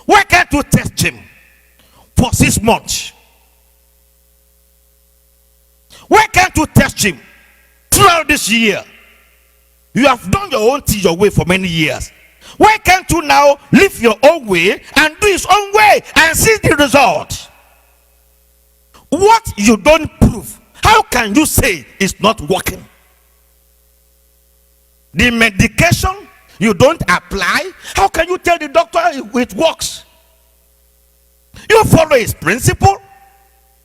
Why can't you test him for 6 months? Why can't you test him throughout this year? You have done your own thing your way for many years. Why can't you now live your own way and do his own way and see the result? What you don't prove, how can you say it's not working? The medication you don't apply, how can you tell the doctor it works? You follow his principle.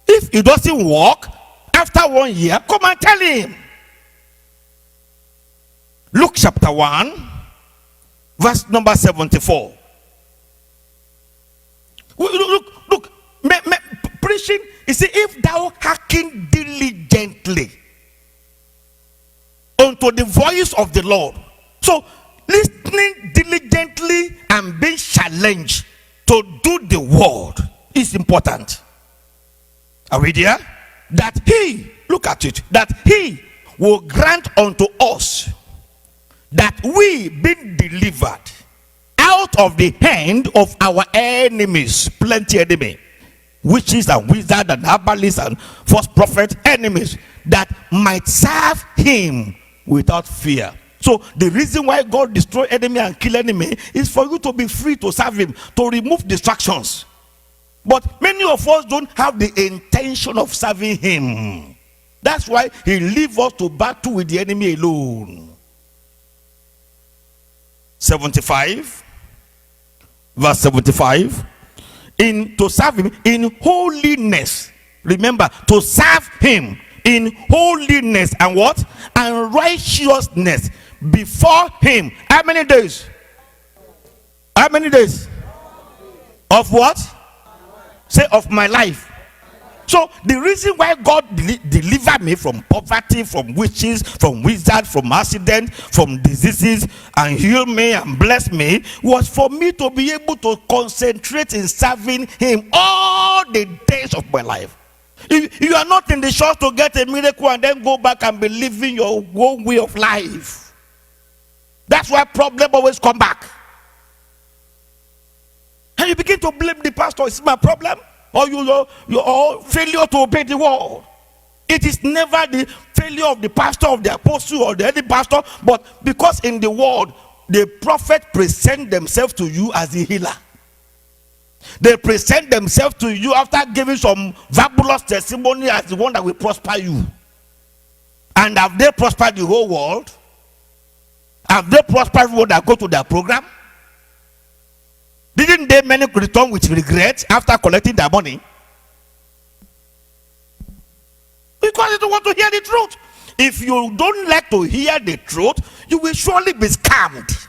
If it doesn't work after 1 year, come and tell him. Luke chapter 1, verse number 74. Look, preaching, you see, if thou hearken diligently unto the voice of the Lord. So, listening diligently and being challenged to do the word is important. Are we there? That he, look at it, that he will grant unto us that we be delivered out of the hand of our enemies, plenty enemy, witches and wizards and herbalists and false prophet enemies, that might serve him without fear. So the reason why God destroy enemy and kill enemy is for you to be free to serve him, to remove distractions. But many of us don't have the intention of serving him. That's why he leaves us to battle with the enemy alone. 75, verse 75. To serve him in holiness. Remember, to serve him in holiness and what? And righteousness before him. How many days? How many days? Of what? Say, of my life. So the reason why God delivered me from poverty, from witches, from wizards, from accidents, from diseases, and heal me and bless me, was for me to be able to concentrate in serving him all the days of my life. If you are not in the church to get a miracle and then go back and be living your own way of life, that's why problems always come back. And you begin to blame the pastor. It's my problem. Or your failure to obey the word. It is never the failure of the pastor, of the apostle, or the head pastor, but because in the word, the prophet present themselves to you as the healer. They present themselves to you after giving some fabulous testimony as the one that will prosper you. And have they prospered the whole world? Have they prospered everyone that go to their program? Didn't they many return with regret after collecting their money? Because they don't want to hear the truth. If you don't like to hear the truth, you will surely be scammed.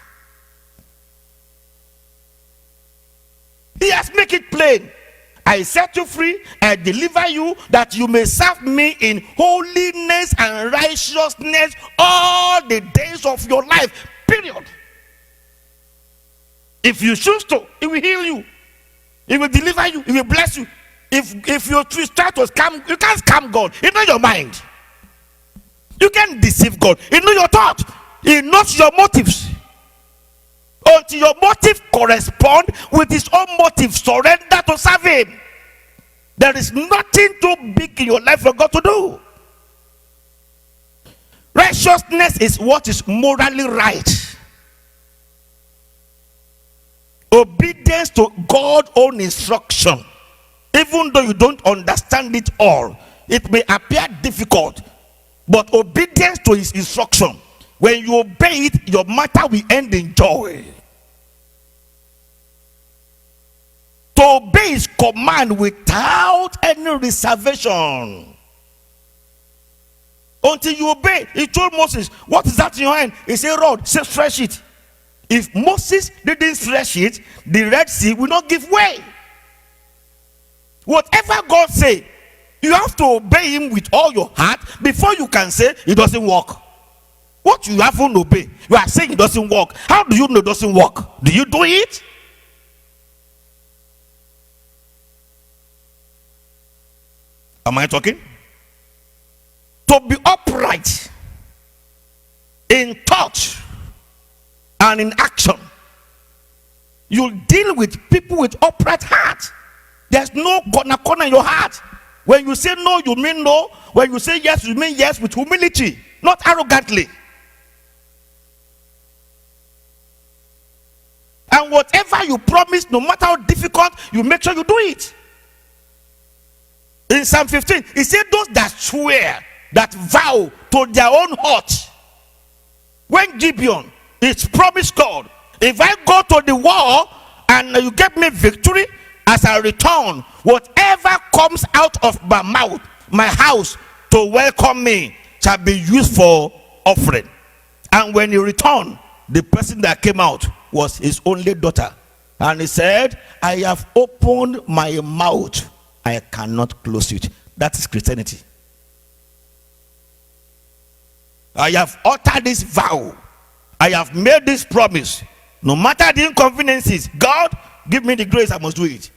He has made it plain. I set you free, I deliver you, that you may serve me in holiness and righteousness all the days of your life. Period. If you choose to, it will heal you. It will deliver you. It will bless you. If you try to scam, you can't scam God. He knows your mind. You can't deceive God. He knows your thought. He knows your motives. Until your motive correspond with his own motive, surrender to serve him. There is nothing too big in your life for God to do. Righteousness is what is morally right. Obedience to God's own instruction, even though you don't understand it all, it may appear difficult, but obedience to his instruction, when you obey it, your matter will end in joy. To obey his command without any reservation. Until you obey, he told Moses, what is that in your hand? He said, rod. He said, stretch it. If Moses didn't stretch it, the Red Sea will not give way. Whatever God say, you have to obey him with all your heart before you can say it doesn't work. What you haven't obeyed, you are saying it doesn't work. How do you know it doesn't work? Do you do it? Am I talking? To be upright in thought and in action You deal with people with upright heart. There's no corner in your heart. When you say no, you mean no. When you say yes, you mean yes with humility, not arrogantly. And whatever you promise, no matter how difficult, you make sure you do it. In Psalm 15, he said, those that swear, that vow to their own heart. When Gibeon is promised God, if I go to the war and you give me victory, as I return, whatever comes out of my mouth, my house, to welcome me, shall be used for offering. And when he returned, the person that came out was his only daughter. And he said, I have opened my mouth, I cannot close it. That is Christianity. I have uttered this vow. I have made this promise. No matter the inconveniences, God, give me the grace, I must do it.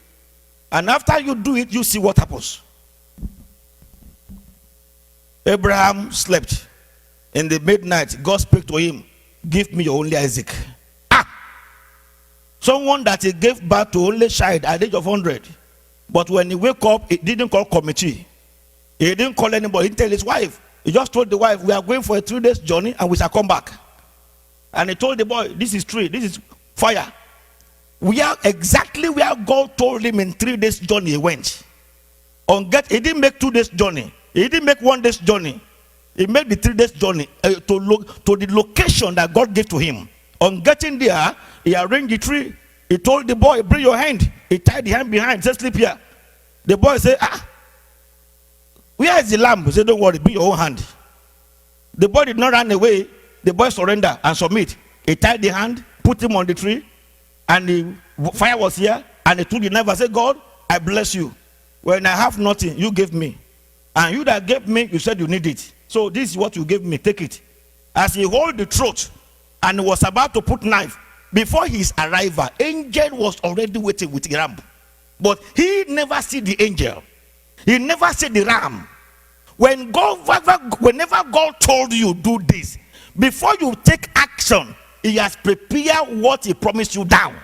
And after you do it, you see what happens. Abraham slept. In the midnight, God spoke to him, give me your only Isaac. Someone that he gave birth to only child at the age of 100. But when he woke up, he didn't call committee. He didn't call anybody. He didn't tell his wife. He just told the wife, we are going for a 3 days journey and we shall come back. And he told the boy, this is tree, this is fire. We are exactly where God told him in 3 days journey he went. He didn't make 2 days journey. He didn't make 1 day's journey. He made the 3 days journey to the location that God gave to him. On getting there, he arranged the tree. He told the boy, bring your hand. He tied the hand behind, said, sleep here. The boy said, where is the lamb? He said, don't worry, bring your own hand. The boy did not run away. The boy surrendered and submit. He tied the hand, put him on the tree, and the fire was here, and he took the knife and said, God, I bless you. When I have nothing, you gave me. And you that gave me, you said you need it. So this is what you gave me, take it. As he held the throat and was about to put knife, before his arrival, angel was already waiting with the ram. But he never see the angel. He never see the ram. Whenever God told you do this, before you take action, he has prepared what he promised you down.